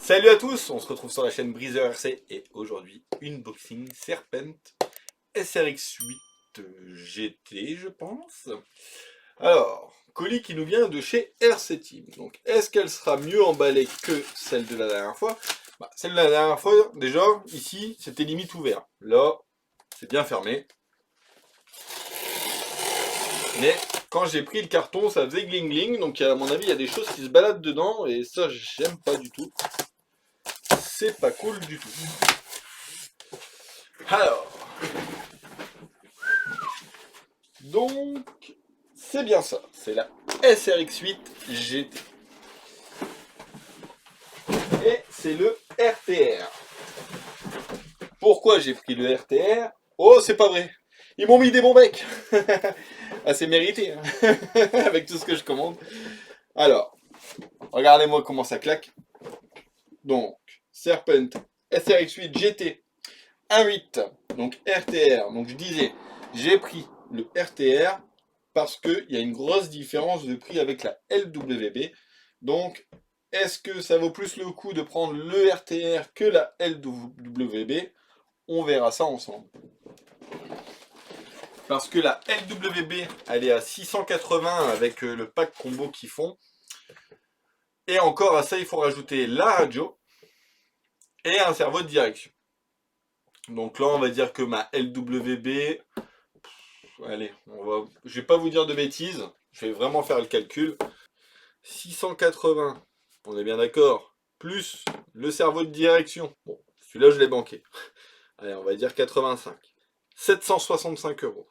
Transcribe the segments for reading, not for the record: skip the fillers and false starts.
Salut à tous, on se retrouve sur la chaîne Breezer RC et aujourd'hui, unboxing Serpent SRX8 GT, je pense. Alors, colis qui nous vient de chez RC Team. Donc, est-ce qu'elle sera mieux emballée que celle de la dernière fois? Celle de la dernière fois, déjà, ici, c'était limite ouvert. Là, c'est bien fermé. Mais quand j'ai pris le carton, ça faisait gling gling. Donc, à mon avis, il y a des choses qui se baladent dedans et ça, j'aime pas du tout. C'est pas cool du tout. Alors, donc, c'est bien ça. C'est la SRX8 GT. Et c'est le RTR. Pourquoi j'ai pris le RTR? Oh, c'est pas vrai. Ils m'ont mis des bons becs. Ah, c'est mérité, hein. Avec tout ce que je commande. Alors, regardez-moi comment ça claque. Donc, Serpent SRX8 GT 1.8, donc RTR. Donc je disais, j'ai pris le RTR parce qu'il y a une grosse différence de prix avec la LWB. Donc, est-ce que ça vaut plus le coup de prendre le RTR que la LWB? On verra ça ensemble. Parce que la LWB, elle est à 680 avec le pack combo qu'ils font. Et encore à ça, il faut rajouter la radio et un servot de direction. Donc là, on va dire que ma LWB, allez, je vais pas vous dire de bêtises, je vais vraiment faire le calcul. 680, on est bien d'accord, plus le servot de direction. Bon, celui-là, je l'ai banqué. Allez, on va dire 85. 765 €.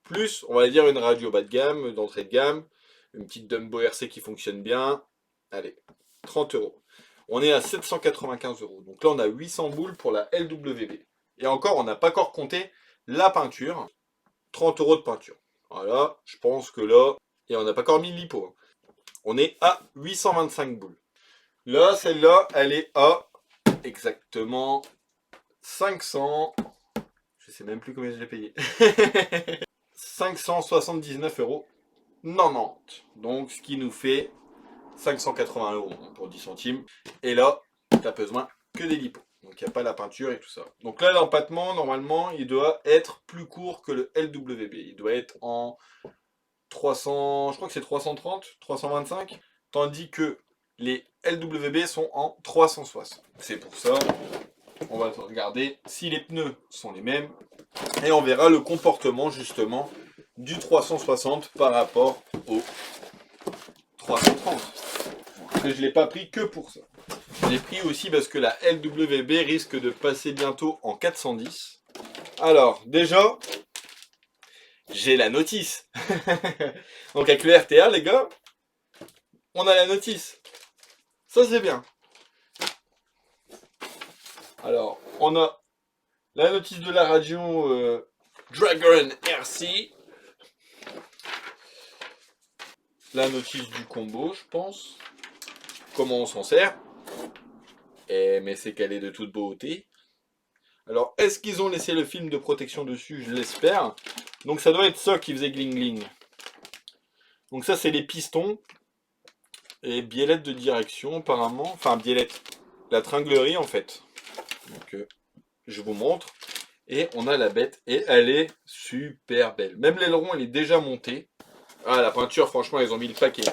Plus, on va dire une radio bas de gamme, d'entrée de gamme, une petite Dumbo RC qui fonctionne bien. Allez, 30 €. On est à 795 €. Donc là, on a 800 boules pour la LWB. Et encore, on n'a pas encore compté la peinture. 30 € de peinture. Voilà, je pense que là, et on n'a pas encore mis l'hypo. On est à 825 boules. Là, celle-là, elle est à exactement 500. Je sais même plus combien je l'ai payé. 579 € 90. Donc, ce qui nous fait 580 € pour 10 centimes. Et là, t'as besoin que des lipos. Donc, il n'y a pas la peinture et tout ça. Donc là, l'empattement, normalement, il doit être plus court que le LWB. Il doit être en 300, je crois que c'est 330, 325. Tandis que les LWB sont en 360. C'est pour ça, on va regarder si les pneus sont les mêmes. Et on verra le comportement, justement, du 360 par rapport au 330. Que je ne l'ai pas pris que pour ça. Je l'ai pris aussi parce que la LWB risque de passer bientôt en 410. Alors, déjà, j'ai la notice. Donc avec le RTR, les gars, on a la notice. Ça, c'est bien. Alors, on a la notice de la radio Dragon RC. La notice du combo, je pense. Comment on s'en sert. Mais c'est qu'elle est de toute beauté. Alors, est-ce qu'ils ont laissé le film de protection dessus? Je l'espère. Donc, ça doit être ça qui faisait gling gling. Donc, ça, c'est les pistons. Et biellette de direction, apparemment. Enfin, biellette. La tringlerie, en fait. Donc, je vous montre. Et on a la bête. Et elle est super belle. Même l'aileron, elle est déjà montée. Ah, la peinture, franchement, ils ont mis le paquet.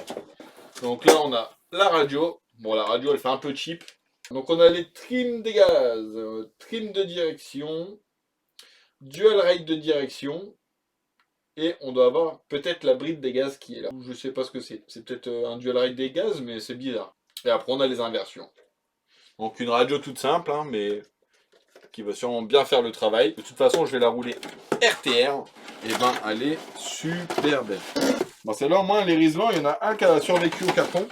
Donc là, on a la radio. Bon, la radio, elle fait un peu cheap. Donc on a les trims des gaz, trim de direction, dual rate de direction, et on doit avoir peut-être la bride des gaz qui est là. Je sais pas ce que c'est. C'est peut-être un dual rate des gaz, mais c'est bizarre. Et après on a les inversions. Donc une radio toute simple, hein, mais qui va sûrement bien faire le travail. De toute façon, je vais la rouler RTR. Et ben, elle est super belle. Bon, celle-là, au moins, les riselants, il y en a un qui a survécu au carton.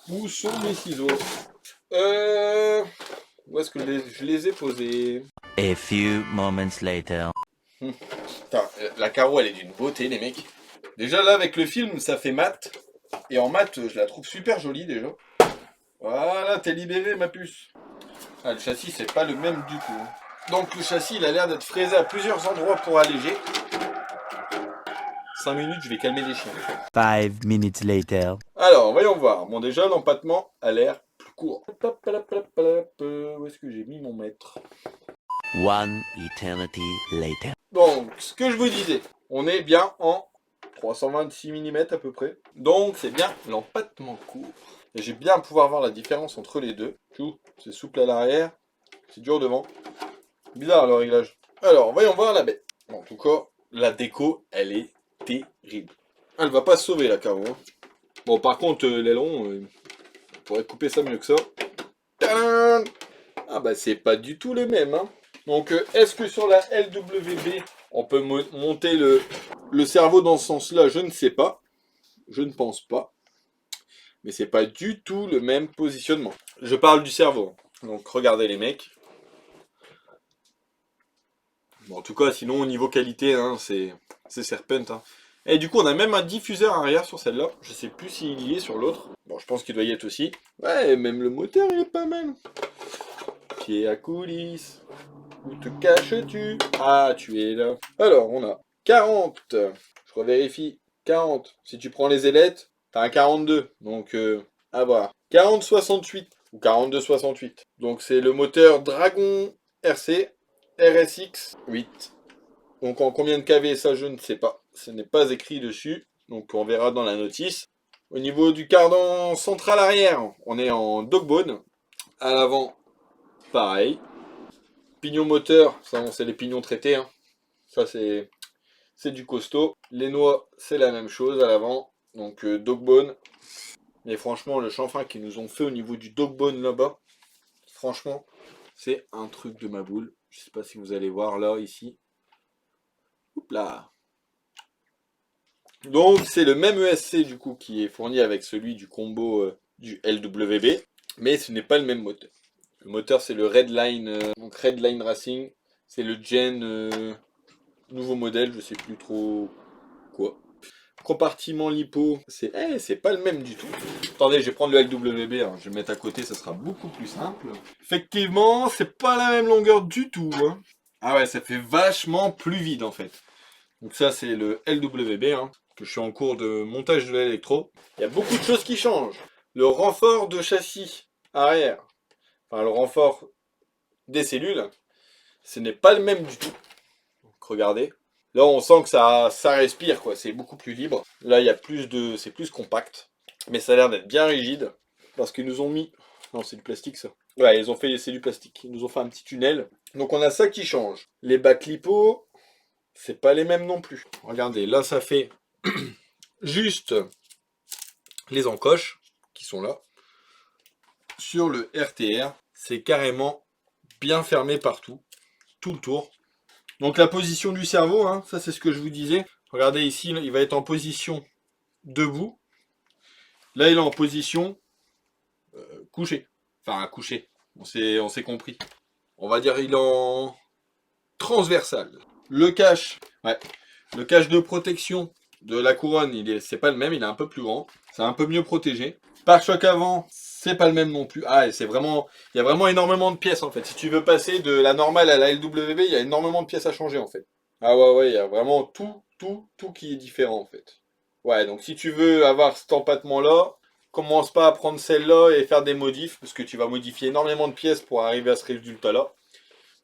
Où sont mes ciseaux? Où est-ce que je les ai posés? A few moments later. Putain, la carreau, elle est d'une beauté, les mecs. Déjà, là, avec le film, ça fait mat. Et en mat, je la trouve super jolie, déjà. Voilà, t'es libéré, ma puce. Ah, le châssis, c'est pas le même du tout. Donc, le châssis, il a l'air d'être fraisé à plusieurs endroits pour alléger. 5 minutes, je vais calmer les chiens. 5 minutes later. Alors, voyons voir. Bon, déjà, l'empattement a l'air plus cours. Où est-ce que j'ai mis mon mètre? One eternity later. Donc, ce que je vous disais, on est bien en 326 mm à peu près. Donc, c'est bien l'empattement court. Et j'ai bien pouvoir voir la différence entre les deux. C'est souple à l'arrière, c'est dur devant. Bizarre le réglage. Alors, voyons voir la bête. En tout cas, la déco, elle est terrible. Elle va pas se sauver la Caro. Hein. Bon, par contre, l'aileron, on pourrait couper ça mieux que ça. Tadam! Ah bah, c'est pas du tout le même. Hein. Donc, est-ce que sur la LWB, on peut monter le cerveau dans ce sens-là? Je ne sais pas. Je ne pense pas. Mais c'est pas du tout le même positionnement. Je parle du cerveau. Donc, regardez les mecs. Bon, en tout cas, sinon, au niveau qualité, hein, c'est Serpent. Hein. Et du coup, on a même un diffuseur arrière sur celle-là. Je sais plus s'il y est sur l'autre. Bon, je pense qu'il doit y être aussi. Ouais, même le moteur, il est pas mal. Pied à coulisses. Où te caches-tu? Ah, tu es là. Alors, on a 40. Je revérifie. 40. Si tu prends les ailettes, t'as un 42. Donc, à voir. 40-68 ou 42-68. Donc, c'est le moteur Dragon RC RSX 8. Donc, en combien de kV, ça, je ne sais pas. Ce n'est pas écrit dessus. Donc, on verra dans la notice. Au niveau du cardan central arrière, on est en dogbone. À l'avant, pareil. Pignon moteur, ça c'est les pignons traités. Hein. Ça c'est du costaud. Les noix, c'est la même chose à l'avant. Donc dogbone. Mais franchement, le chanfrein qu'ils nous ont fait au niveau du dogbone là-bas, franchement, c'est un truc de ma boule. Je sais pas si vous allez voir là, ici. Oups là. Donc c'est le même ESC du coup qui est fourni avec celui du combo du LWB. Mais ce n'est pas le même moteur. Le moteur c'est le Redline, donc Redline Racing. C'est le Gen nouveau modèle, je sais plus trop quoi. Compartiment lipo, c'est pas le même du tout. Attendez, je vais prendre le LWB, hein. Je vais le mettre à côté, ça sera beaucoup plus simple. Effectivement, c'est pas la même longueur du tout. Hein. Ah ouais, ça fait vachement plus vide en fait. Donc ça c'est le LWB, hein, que je suis en cours de montage de l'électro. Il y a beaucoup de choses qui changent. Le renfort de châssis arrière, enfin le renfort des cellules, ce n'est pas le même du tout. Donc regardez. Là, on sent que ça respire, quoi. C'est beaucoup plus libre. Là, il y a c'est plus compact. Mais ça a l'air d'être bien rigide. Parce qu'ils nous ont mis... Non, c'est du plastique, ça. Ouais, c'est du plastique. Ils nous ont fait un petit tunnel. Donc, on a ça qui change. Les bacs lipo, c'est pas les mêmes non plus. Regardez, là, ça fait juste les encoches qui sont là. Sur le RTR, c'est carrément bien fermé partout. Tout le tour. Donc la position du cerveau, hein, ça c'est ce que je vous disais. Regardez ici, il va être en position debout. Là, il est en position couché. Enfin, couché. On s'est compris. On va dire il est en transversal. Le cache, ouais. Le cache de protection de la couronne, c'est pas le même, il est un peu plus grand. C'est un peu mieux protégé. Pare-choc avant, c'est pas le même non plus. Ah, et il y a vraiment énormément de pièces en fait. Si tu veux passer de la normale à la LWB, il y a énormément de pièces à changer en fait. Ah ouais, il y a vraiment tout qui est différent en fait. Ouais, donc si tu veux avoir cet empattement-là, commence pas à prendre celle-là et faire des modifs, parce que tu vas modifier énormément de pièces pour arriver à ce résultat-là.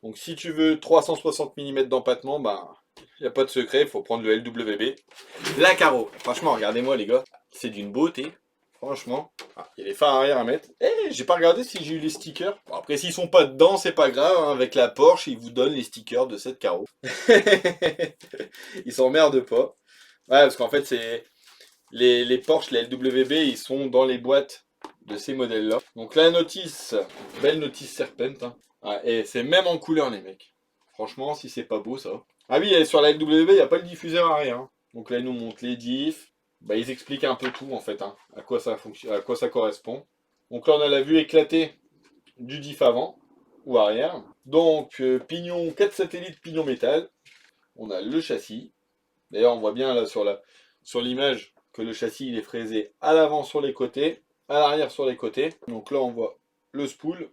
Donc si tu veux 360 mm d'empattement, bah, il n'y a pas de secret, il faut prendre le LWB. La Caro, franchement, regardez-moi les gars, c'est d'une beauté. Franchement, il y a les phares arrière à mettre. Eh, j'ai pas regardé si j'ai eu les stickers. Bon, après, s'ils sont pas dedans, c'est pas grave. Hein. Avec la Porsche, ils vous donnent les stickers de cette Caro. Ils s'emmerdent pas. Ouais, parce qu'en fait, c'est les Porsche, les LWB, ils sont dans les boîtes de ces modèles-là. Donc la notice, belle notice Serpent. Hein. Ouais, et c'est même en couleur, les mecs. Franchement, si c'est pas beau, ça. Ah oui, et sur la LWB, il n'y a pas le diffuseur arrière. Hein. Donc là, ils nous montrent les diffs. Bah, ils expliquent un peu tout, en fait, hein, à quoi ça fonctionne, à quoi ça correspond. Donc là, on a la vue éclatée du diff avant ou arrière. Donc, pignon 4 satellites, pignon métal. On a le châssis. D'ailleurs, on voit bien là sur l'image que le châssis il est fraisé à l'avant sur les côtés, à l'arrière sur les côtés. Donc là, on voit le spool.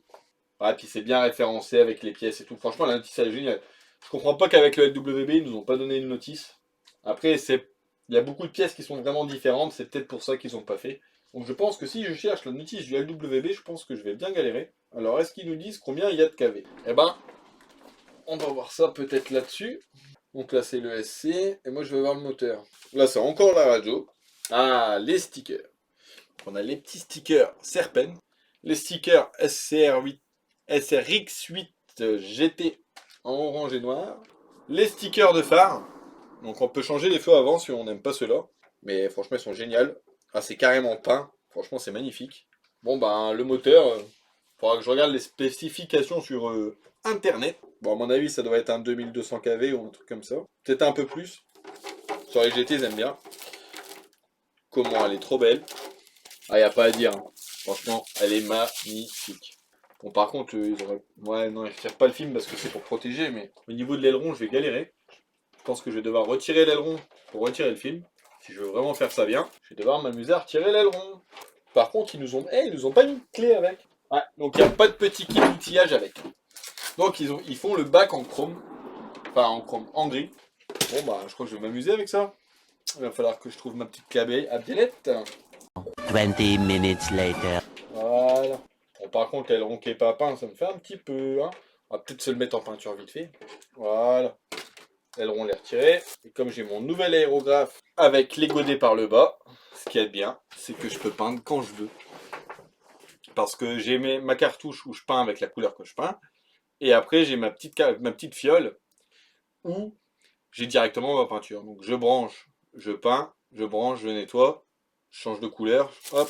Ah, puis c'est bien référencé avec les pièces et tout. Franchement, la notice elle est géniale. Je comprends pas qu'avec le LWB, ils nous ont pas donné une notice. Après, il y a beaucoup de pièces qui sont vraiment différentes. C'est peut-être pour ça qu'ils n'ont pas fait. Donc je pense que si je cherche la notice du LWB, je pense que je vais bien galérer. Alors est-ce qu'ils nous disent combien il y a de kV? Eh ben, on va voir ça peut-être là-dessus. Donc là c'est le SC, et moi je vais voir le moteur. Là c'est encore la radio. Ah, les stickers. On a les petits stickers Serpen, les stickers SCR8, SRX8 GT en orange et noir, les stickers de phare. Donc on peut changer les feux avant si on n'aime pas ceux-là. Mais franchement ils sont géniaux. Ah, c'est carrément peint. Franchement c'est magnifique. Bon ben le moteur, faudra que je regarde les spécifications sur internet. Bon à mon avis ça doit être un 2200 kV ou un truc comme ça. Peut-être un peu plus. Sur les GT ils aiment bien. Comment elle est trop belle. Ah, y a pas à dire. Hein. Franchement, elle est magnifique. Bon, par contre, ils auraient... Ouais, non, ils retirent pas le film parce que c'est pour protéger, mais au niveau de l'aileron, je vais galérer. Je pense que je vais devoir retirer l'aileron pour retirer le film. Si je veux vraiment faire ça bien, je vais devoir m'amuser à retirer l'aileron. Par contre, ils nous ont pas mis de clé avec. Ouais, donc il n'y a pas de petit kit d'outillage avec. Donc ils font le bac en chrome. Enfin, en chrome, en gris. Bon, bah, je crois que je vais m'amuser avec ça. Il va falloir que je trouve ma petite cabelle à biellette. 20 minutes later. Voilà. Bon, par contre, l'aileron qui est pas peint, ça me fait un petit peu. Hein. On va peut-être se le mettre en peinture vite fait. Voilà. L'aileron, l'ai retiré. Et comme j'ai mon nouvel aérographe avec les godets par le bas, ce qui est bien, c'est que je peux peindre quand je veux. Parce que j'ai ma cartouche où je peins avec la couleur que je peins. Et après, j'ai ma petite fiole où j'ai directement ma peinture. Donc je branche, je peins, je branche, je nettoie, je change de couleur. Hop.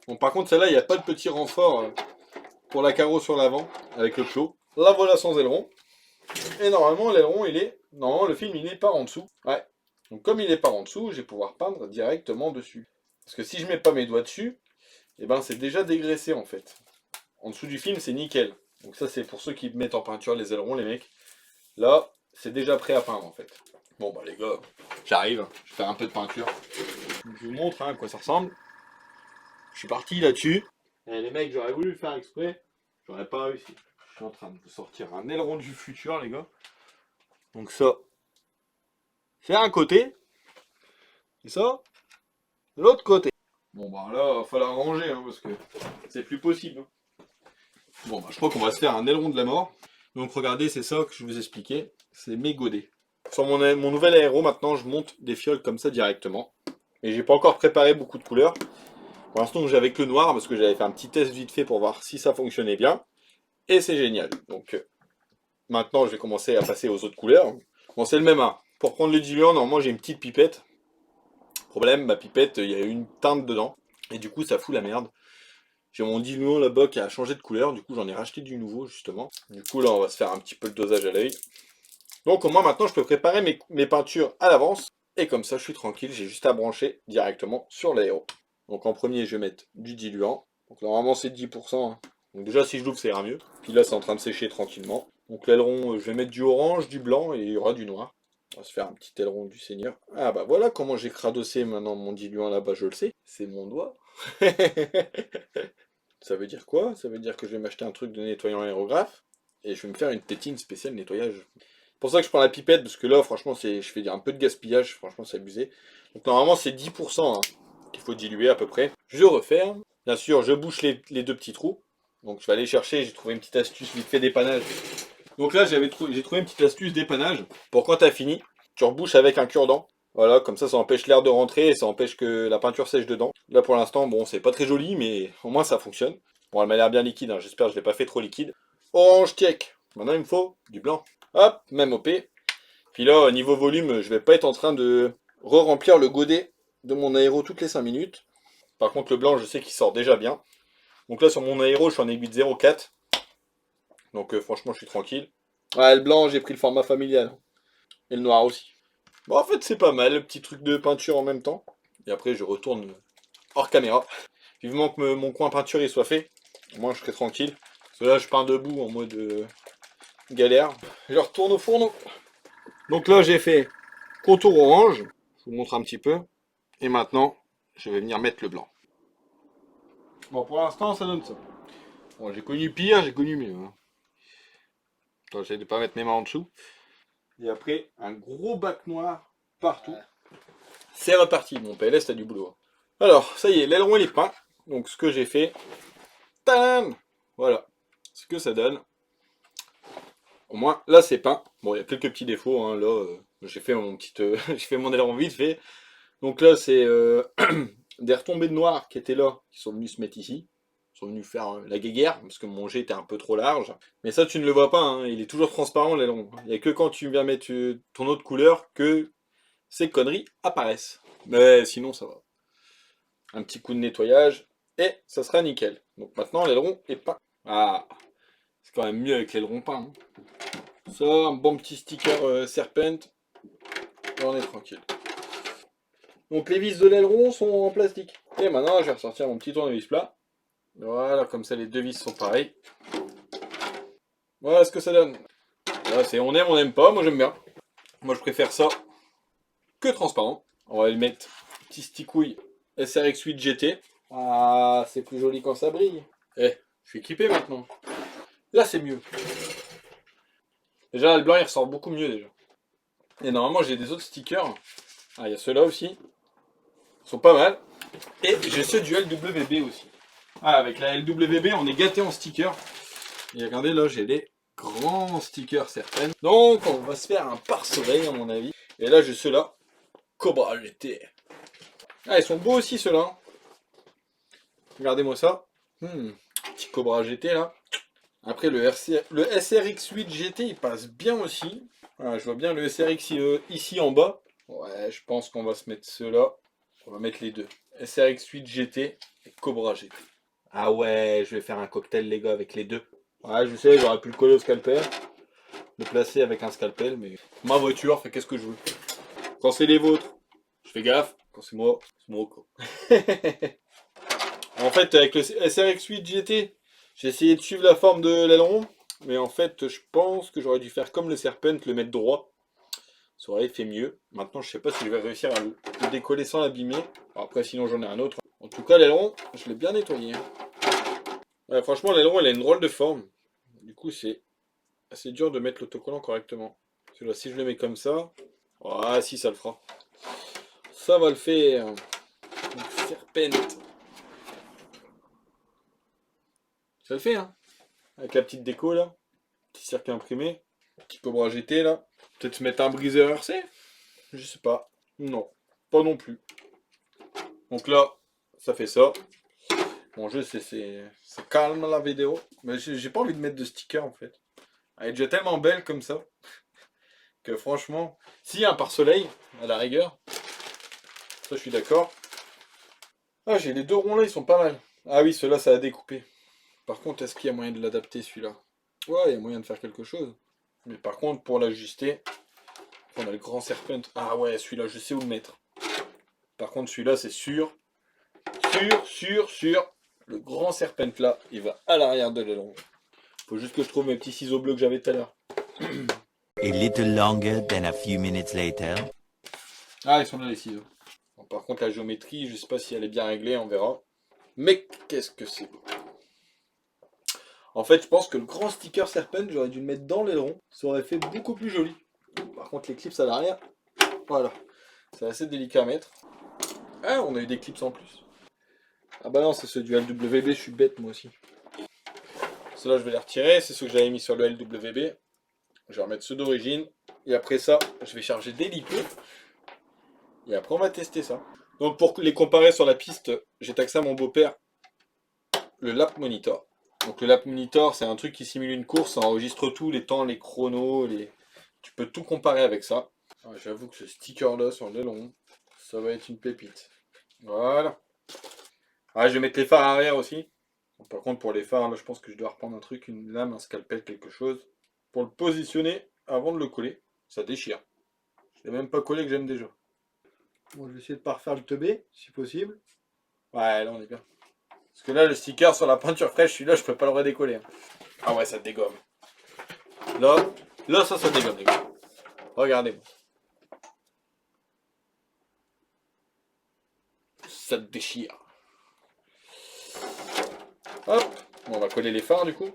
Bon, par contre, celle-là, il n'y a pas de petit renfort pour la carreau sur l'avant avec le clos. La voilà sans aileron. Et normalement, l'aileron, il est. Normalement, le film, il n'est pas en dessous. Ouais. Donc, comme il n'est pas en dessous, je vais pouvoir peindre directement dessus. Parce que si je mets pas mes doigts dessus, eh ben, c'est déjà dégraissé en fait. En dessous du film, c'est nickel. Donc, ça, c'est pour ceux qui mettent en peinture les ailerons, les mecs. Là, c'est déjà prêt à peindre en fait. Bon, bah, les gars, j'arrive. Je vais faire un peu de peinture. Je vous montre à quoi ça ressemble. Je suis parti là-dessus. Et les mecs, j'aurais voulu le faire exprès. J'aurais pas réussi. Je suis en train de vous sortir un aileron du futur, les gars. Donc ça, c'est un côté. Et ça, de l'autre côté. Bon bah là, il va falloir ranger, hein, parce que c'est plus possible. Hein. Bon bah je crois qu'on va se faire un aileron de la mort. Donc regardez, c'est ça que je vous expliquais. C'est mes godets. Sur mon nouvel aéro, maintenant, je monte des fioles comme ça directement. Et j'ai pas encore préparé beaucoup de couleurs. Pour l'instant, j'ai avec le noir, parce que j'avais fait un petit test vite fait pour voir si ça fonctionnait bien. Et c'est génial. Donc maintenant, je vais commencer à passer aux autres couleurs. Bon, c'est le même. Hein. Pour prendre le diluant, normalement, j'ai une petite pipette. Problème, ma pipette, il y a une teinte dedans. Et du coup, ça fout la merde. J'ai mon diluant là-bas qui a changé de couleur. Du coup, j'en ai racheté du nouveau, justement. Du coup, là, on va se faire un petit peu de dosage à l'œil. Donc, au moins, maintenant, je peux préparer mes peintures à l'avance. Et comme ça, je suis tranquille. J'ai juste à brancher directement sur l'aéro. Donc, en premier, je vais mettre du diluant. Donc, normalement, c'est 10%. Hein. Donc, déjà, si je l'ouvre, ça ira mieux. Puis là, c'est en train de sécher tranquillement. Donc, l'aileron, je vais mettre du orange, du blanc et il y aura du noir. On va se faire un petit aileron du Seigneur. Ah bah voilà comment j'ai cradossé maintenant mon diluant là-bas, je le sais. C'est mon doigt. Ça veut dire quoi? Ça veut dire que je vais m'acheter un truc de nettoyant aérographe et je vais me faire une tétine spéciale nettoyage. C'est pour ça que je prends la pipette, parce que là, franchement, je fais un peu de gaspillage, franchement, c'est abusé. Donc normalement, c'est 10% hein, qu'il faut diluer à peu près. Je referme. Bien sûr, je bouche les deux petits trous. Donc je vais aller chercher, j'ai trouvé une petite astuce vite fait dépannage. Donc là, j'ai trouvé une petite astuce dépannage pour quand t'as fini, tu rebouches avec un cure-dent. Voilà, comme ça empêche l'air de rentrer et ça empêche que la peinture sèche dedans. Là, pour l'instant, bon, c'est pas très joli, mais au moins ça fonctionne. Bon, elle m'a l'air bien liquide, hein. J'espère que je l'ai pas fait trop liquide. Orange check. Maintenant, il me faut du blanc. Hop, même OP. Puis là, niveau volume, je vais pas être en train de re-remplir le godet de mon aéro toutes les 5 minutes. Par contre, le blanc, je sais qu'il sort déjà bien. Donc là, sur mon aéro, je suis en aiguille de 0,4. Donc franchement, je suis tranquille. Ouais, le blanc, j'ai pris le format familial. Et le noir aussi. Bon, en fait, c'est pas mal, le petit truc de peinture en même temps. Et après, je retourne hors caméra. Vivement que mon coin peinture il soit fait. Moi, je serai tranquille. Parce que là, je peins debout en mode galère. Je retourne au fourneau. Donc là, j'ai fait contour orange. Je vous montre un petit peu. Et maintenant, je vais venir mettre le blanc. Bon, pour l'instant, ça donne ça. Bon, j'ai connu pire, j'ai connu mieux. Hein. Attends, j'essaie de pas mettre mes mains en dessous. Et après, un gros bac noir partout. C'est reparti, mon PLS, t'as du boulot. Alors, ça y est, l'aileron il est peint. Donc ce que j'ai fait, tadam, voilà ce que ça donne. Au moins, là c'est peint. Bon, il y a quelques petits défauts, hein. Là, j'ai fait mon petit, j'ai fait mon aileron vite fait. Donc là, c'est des retombées de noir qui étaient là, qui sont venus se mettre ici. Ils sont venus faire la guéguerre, parce que mon jet était un peu trop large. Mais ça, tu ne le vois pas, hein. Il est toujours transparent l'aileron. Il n'y a que quand tu viens mettre ton autre couleur que ces conneries apparaissent. Mais sinon, ça va. Un petit coup de nettoyage, et ça sera nickel. Donc maintenant, l'aileron est peint. Ah, c'est quand même mieux avec l'aileron peint. Hein. Ça, un bon petit sticker Serpent, et on est tranquille. Donc les vis de l'aileron sont en plastique. Et maintenant, je vais ressortir mon petit tournevis plat. Voilà, comme ça les deux vis sont pareils. Voilà ce que ça donne. Là, c'est on aime pas, moi j'aime bien. Moi je préfère ça que transparent. On va le mettre petit sticouille SRX 8 GT. Ah, c'est plus joli quand ça brille. Eh, je suis équipé maintenant. Là c'est mieux. Déjà le blanc il ressort beaucoup mieux déjà. Et normalement j'ai des autres stickers. Ah, il y a ceux-là aussi. Ils sont pas mal. Et j'ai ceux du LWB aussi. Ah, avec la LWB, on est gâté en stickers. Et regardez, là, j'ai des grands stickers certaines. Donc, on va se faire un pare-soleil, à mon avis. Et là, j'ai ceux-là. Cobra GT. Ah, ils sont beaux aussi, ceux-là. Regardez-moi ça. Petit Cobra GT, là. Après, le SRX 8 GT, il passe bien aussi. Ah, je vois bien le SRX ici en bas. Ouais, je pense qu'on va se mettre ceux-là. On va mettre les deux. SRX 8 GT et Cobra GT. Ah ouais, je vais faire un cocktail les gars avec les deux. Ouais, je sais, j'aurais pu le coller au scalpel, le placer avec un scalpel, mais ma voiture fait qu'est-ce que je veux. Quand c'est les vôtres, je fais gaffe. Quand c'est moi quoi. En fait, avec le SRX 8 GT, j'ai essayé de suivre la forme de l'aileron, mais en fait, je pense que j'aurais dû faire comme le Serpent, le mettre droit. Ça aurait fait mieux. Maintenant, je sais pas si je vais réussir à le décoller sans l'abîmer. Après, sinon, j'en ai un autre. En tout cas, l'aileron, je l'ai bien nettoyé. Ouais, franchement, l'aileron, il a une drôle de forme. Du coup, c'est assez dur de mettre l'autocollant correctement. Parce que là, si je le mets comme ça, ah si, ça le fera. Ça va le faire. Donc, Serpent. Ça le fait, hein. Avec la petite déco, là. Petit circuit imprimé. Petit Cobra GT, là. Peut-être se mettre un briseur RC. Je sais pas. Non, pas non plus. Donc là, ça fait ça. Bon, je sais, ça calme la vidéo. Mais j'ai pas envie de mettre de sticker, en fait. Elle est déjà tellement belle comme ça. Que franchement, s'il y a un pare-soleil, à la rigueur, ça je suis d'accord. Ah, j'ai les deux ronds là, ils sont pas mal. Ah oui, ceux-là, ça a découpé. Par contre, est-ce qu'il y a moyen de l'adapter celui-là? Ouais, il y a moyen de faire quelque chose. Mais par contre, pour l'ajuster, on a le grand serpent. Ah ouais, celui-là, je sais où le mettre. Par contre, celui-là, c'est sûr. Sûr. Le grand serpent là, il va à l'arrière de l'aileron. Faut juste que je trouve mes petits ciseaux bleus que j'avais tout à l'heure. A little longer than a few minutes later. Ah, ils sont là les ciseaux. Bon, par contre, la géométrie, je sais pas si elle est bien réglée, on verra. Mais qu'est-ce que c'est beau. En fait, je pense que le grand sticker Serpent, j'aurais dû le mettre dans l'aileron. Ça aurait fait beaucoup plus joli. Par contre, les clips à l'arrière, voilà. C'est assez délicat à mettre. Ah, on a eu des clips en plus. Ah bah non, c'est ceux du LWB, je suis bête moi aussi. Ceux-là, je vais les retirer. C'est ceux que j'avais mis sur le LWB. Je vais remettre ceux d'origine. Et après ça, je vais charger des lipos. Et après, on va tester ça. Donc, pour les comparer sur la piste, j'ai taxé à mon beau-père le lap monitor. Donc le lap monitor, c'est un truc qui simule une course, ça enregistre tout, les temps, les chronos, tu peux tout comparer avec ça. Ah, j'avoue que ce sticker là sur l'aileron, ça va être une pépite. Voilà. Ah, je vais mettre les phares arrière aussi. Par contre pour les phares, là je pense que je dois reprendre un truc, une lame, un scalpel, quelque chose. Pour le positionner avant de le coller. Ça déchire. Je l'ai même pas collé que j'aime déjà. Bon, je vais essayer de pas refaire le teubé, si possible. Ouais, là on est bien. Parce que là, le sticker sur la peinture fraîche, celui-là, je peux pas le redécoller. Ah ouais, ça dégomme. Là, ça dégomme, les gars. Regardez-moi. Ça déchire. Hop. Bon, on va coller les phares, du coup.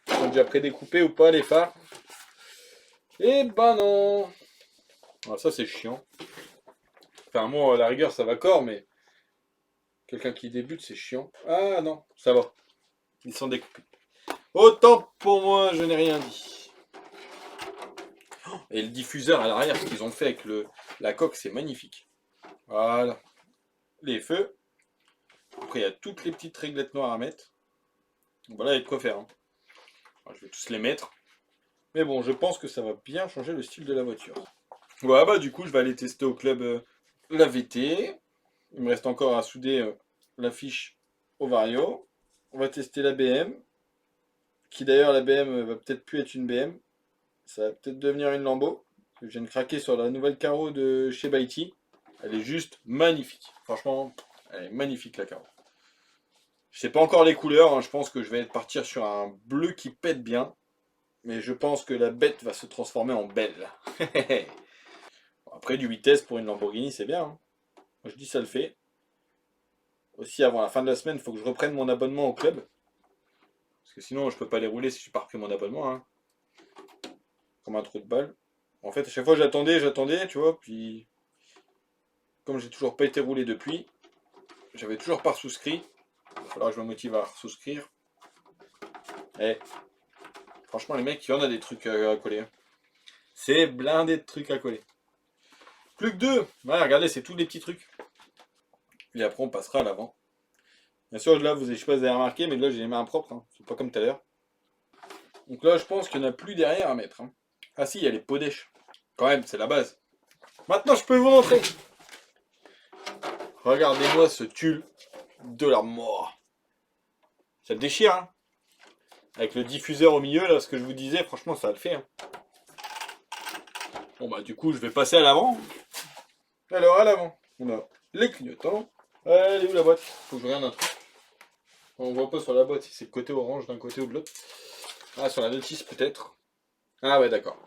Ils sont déjà prédécoupés ou pas, les phares? Eh ben non. Ah, ça, c'est chiant. Enfin, moi, à la rigueur, ça va corps, mais Quelqu'un qui débute, c'est chiant. Ah non, ça va. Ils sont découpés. Autant pour moi, je n'ai rien dit. Et le diffuseur à l'arrière, ce qu'ils ont fait avec la coque, c'est magnifique. Voilà. Les feux. Après, il y a toutes les petites réglettes noires à mettre. Voilà, il y a de quoi faire. Hein. Alors, je vais tous les mettre. Mais bon, je pense que ça va bien changer le style de la voiture. Voilà, bah du coup, je vais aller tester au club la VT. Il me reste encore à souder la fiche au Vario. On va tester la BM. Qui d'ailleurs, la BM va peut-être plus être une BM. Ça va peut-être devenir une Lambo. Je viens de craquer sur la nouvelle carreau de chez Baiti. Elle est juste magnifique. Franchement, elle est magnifique la carreau. Je sais pas encore les couleurs. Hein. Je pense que je vais partir sur un bleu qui pète bien. Mais je pense que la bête va se transformer en belle. Après, du vitesse pour une Lamborghini, c'est bien. Hein. Moi, je dis ça le fait. Aussi, avant la fin de la semaine, il faut que je reprenne mon abonnement au club. Parce que sinon, je peux pas les rouler si je pars que mon abonnement. Hein. Comme un trou de balle. En fait, à chaque fois, j'attendais, tu vois. Puis, comme j'ai toujours pas été roulé depuis, j'avais toujours pas souscrit. Il va falloir que je me motive à souscrire. Et franchement, les mecs, il y en a des trucs à coller. Hein. C'est blindé de trucs à coller. Plus que deux. Ouais, regardez, c'est tous les petits trucs. Et après, on passera à l'avant. Bien sûr, là, je sais pas si vous avez remarqué, mais là, j'ai les mains propres. Hein. C'est pas comme tout à l'heure. Donc là, je pense qu'il n'y en a plus derrière à mettre. Hein. Ah si, il y a les pots d'èche. Quand même, c'est la base. Maintenant, je peux vous montrer. Regardez-moi ce tulle de la mort. Ça déchire, hein. Avec le diffuseur au milieu, là, ce que je vous disais, franchement, ça le fait. Hein. Bon, bah, du coup, je vais passer à l'avant. Alors, à l'avant, on a les clignotants. Elle est où la boîte? Faut que je regarde un truc. On voit pas sur la boîte si c'est le côté orange d'un côté ou de l'autre. Ah, sur la notice, peut-être. Ah, ouais, d'accord.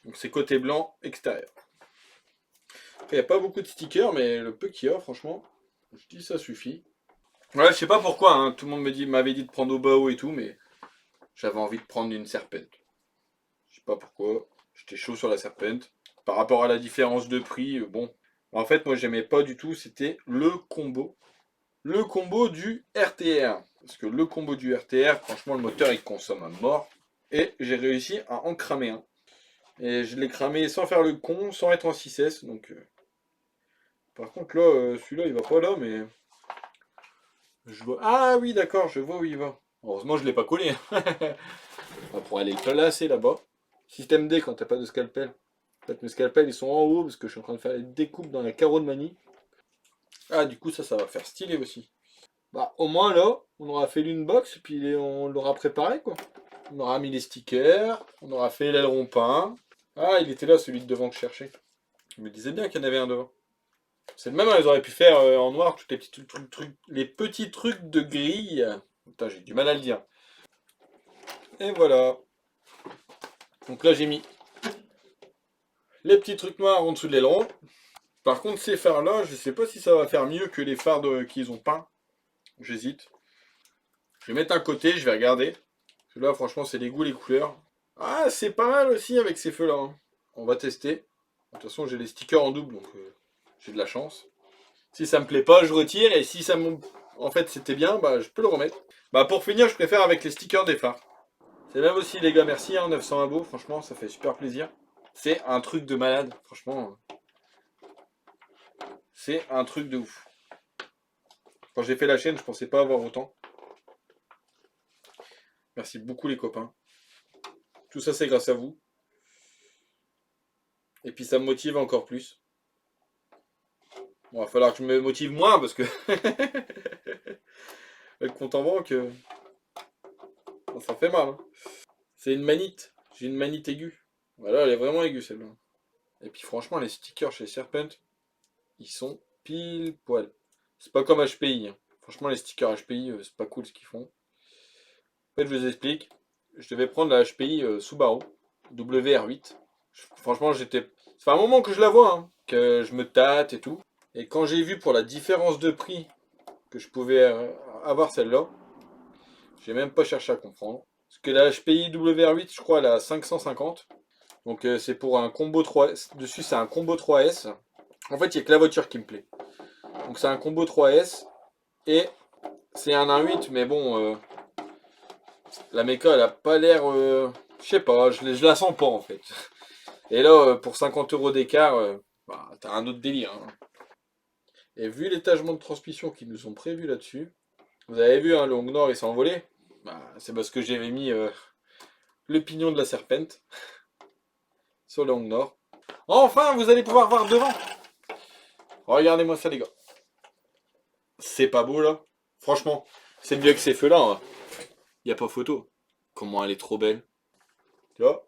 Donc, c'est côté blanc extérieur. Après, il n'y a pas beaucoup de stickers, mais le peu qu'il y a, franchement, je dis ça suffit. Ouais, je sais pas pourquoi, hein. Tout le monde m'avait dit de prendre au Bao et tout, mais j'avais envie de prendre une Serpent. Je sais pas pourquoi. J'étais chaud sur la Serpent. Par rapport à la différence de prix, bon. En fait, moi, j'aimais pas du tout. C'était le combo. Le combo du RTR. Parce que le combo du RTR, franchement, le moteur, il consomme à mort. Et j'ai réussi à en cramer un. Et je l'ai cramé sans faire le con, sans être en 6S. Donc, par contre, là, celui-là, il va pas là, mais... Je vois... Ah oui, d'accord, je vois où il va. Heureusement, je l'ai pas collé. On pourra aller classer là-bas. Système D quand t'as pas de scalpel. En fait, mes scalpels, ils sont en haut parce que je suis en train de faire les découpes dans la carreau de manie. Ah, du coup, ça va faire stylé aussi. Bah, au moins là, on aura fait l'une box, puis on l'aura préparé, quoi. On aura mis les stickers, on aura fait l'aileron peint. Ah, il était là, celui de devant que je cherchais. Je me disais bien qu'il y en avait un devant. C'est le même, hein, ils auraient pu faire en noir tous les petits trucs de grille. Putain, j'ai du mal à le dire. Et voilà. Donc là, j'ai mis les petits trucs noirs en dessous de l'aileron. Par contre, ces phares-là, je sais pas si ça va faire mieux que les phares qu'ils ont peints. J'hésite. Je vais mettre un côté, je vais regarder. Parce que là, franchement, c'est les goûts, les couleurs. Ah, c'est pas mal aussi avec ces feux-là. Hein. On va tester. De toute façon, j'ai les stickers en double, donc j'ai de la chance. Si ça me plaît pas, je retire. Et si ça me... En fait, c'était bien, bah, je peux le remettre. Bah, pour finir, je préfère avec les stickers des phares. C'est même aussi, les gars, merci, hein, 900 abos. Franchement, ça fait super plaisir. C'est un truc de malade, franchement. C'est un truc de ouf. Quand j'ai fait la chaîne, je pensais pas avoir autant. Merci beaucoup les copains. Tout ça, c'est grâce à vous. Et puis ça me motive encore plus. Bon, il va falloir que je me motive moins parce que le compte en banque, ça fait mal. Hein. C'est une manite. J'ai une manite aiguë. Voilà, elle est vraiment aiguë celle-là. Et puis franchement, les stickers chez Serpent, ils sont pile poil. C'est pas comme HPI. Hein. Franchement, les stickers HPI, c'est pas cool ce qu'ils font. En fait, je vous explique. Je devais prendre la HPI Subaru WR8. Franchement, j'étais... Ça fait un moment que je la vois, hein, que je me tâte et tout. Et quand j'ai vu pour la différence de prix que je pouvais avoir celle-là, j'ai même pas cherché à comprendre. Parce que la HPI WR8, je crois, elle a 550. Donc c'est pour un combo 3S. Dessus, c'est un combo 3S. En fait, il n'y a que la voiture qui me plaît. Donc c'est un combo 3S. Et c'est un 1.8, mais bon, la méca, elle a pas l'air... je sais pas, je la sens pas en fait. Et là, pour 50 € d'écart, bah, t'as un autre délire. Hein. Et vu l'étagement de transmission qu'ils nous ont prévu là-dessus, vous avez vu, hein, le Hong Nord il s'est envolé. Bah, c'est parce que j'avais mis le pignon de la Serpent sur le Hong Nord. Enfin, vous allez pouvoir voir devant. Regardez-moi ça, les gars. C'est pas beau là. Franchement, c'est mieux que ces feux-là. Hein. Y a pas photo. Comment elle est trop belle. Tu vois?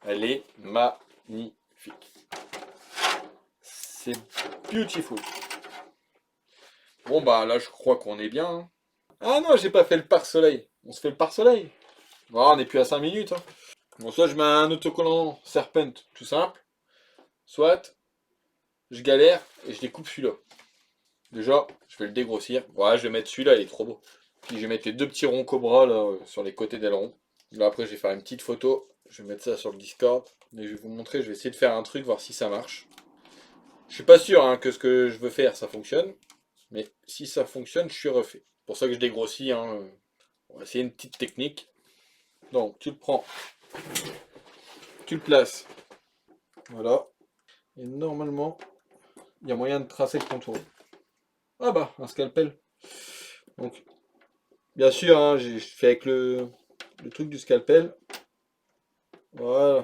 Elle est magnifique. C'est beautiful. Bon bah là je crois qu'on est bien. Hein. Ah non, j'ai pas fait le pare-soleil. On se fait le pare-soleil. Bon, on est plus à 5 minutes. Hein. Bon, soit je mets un autocollant Serpent, tout simple. Soit je galère et je découpe celui-là. Déjà, je vais le dégrossir. Ouais, je vais mettre celui-là, il est trop beau. Puis je vais mettre les deux petits ronds Cobra là, sur les côtés d'aileron. Là après je vais faire une petite photo. Je vais mettre ça sur le Discord. Et je vais vous montrer, je vais essayer de faire un truc, voir si ça marche. Je suis pas sûr hein, que ce que je veux faire ça fonctionne. Mais si ça fonctionne, je suis refait. C'est pour ça que je dégrossis. Hein. On va essayer une petite technique. Donc tu le prends. Tu le places. Voilà. Et normalement, il y a moyen de tracer le contour. Ah bah, un scalpel. Donc, bien sûr, hein, j'ai fait avec le truc du scalpel. Voilà.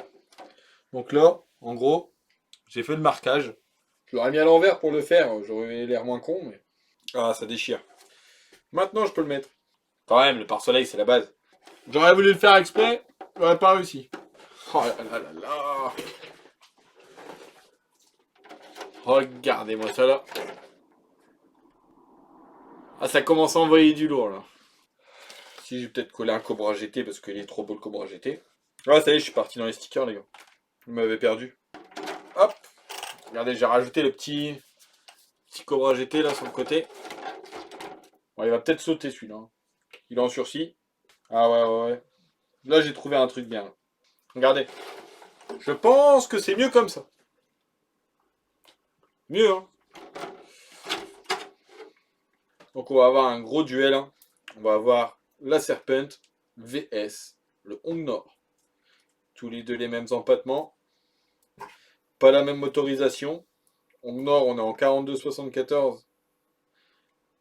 Donc là, en gros, j'ai fait le marquage. Je l'aurais mis à l'envers pour le faire, j'aurais l'air moins con, mais... Ah, ça déchire. Maintenant, je peux le mettre. Quand même, le pare-soleil, c'est la base. J'aurais voulu le faire exprès, j'aurais pas réussi. Oh là là là là. Regardez-moi ça là. Ah, ça commence à envoyer du lourd là. Si j'ai peut-être collé un Cobra GT parce qu'il est trop beau le Cobra GT. Ah, ça y est, je suis parti dans les stickers, les gars. Vous m'avez perdu. Hop. Regardez, j'ai rajouté le petit Cobra GT là sur le côté. Bon, il va peut-être sauter celui-là. Hein. Il est en sursis. Ah ouais, ouais, ouais. Là, j'ai trouvé un truc bien. Regardez. Je pense que c'est mieux comme ça. Mieux, hein. Donc, on va avoir un gros duel. Hein. On va avoir la Serpent VS le Hong Nord. Tous les deux les mêmes empattements. Pas la même motorisation. Hong Nord, on est en 42-74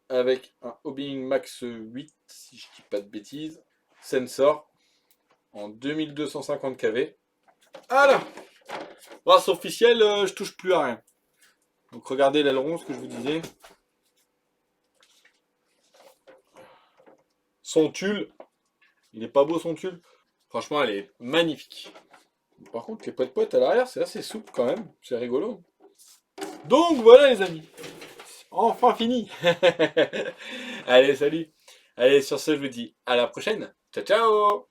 avec un Hobbying Max 8, si je dis pas de bêtises. Sensor en 2250 kV. Voilà. Race officielle, je touche plus à rien. Donc regardez l'aileron, ce que je vous disais. Son tulle. Il est pas beau son tulle. Franchement, elle est magnifique. Par contre, les poètes à l'arrière, c'est assez souple quand même. C'est rigolo. Donc voilà les amis. Enfin fini. Allez, salut. Allez, sur ce, je vous dis à la prochaine. Ciao, ciao.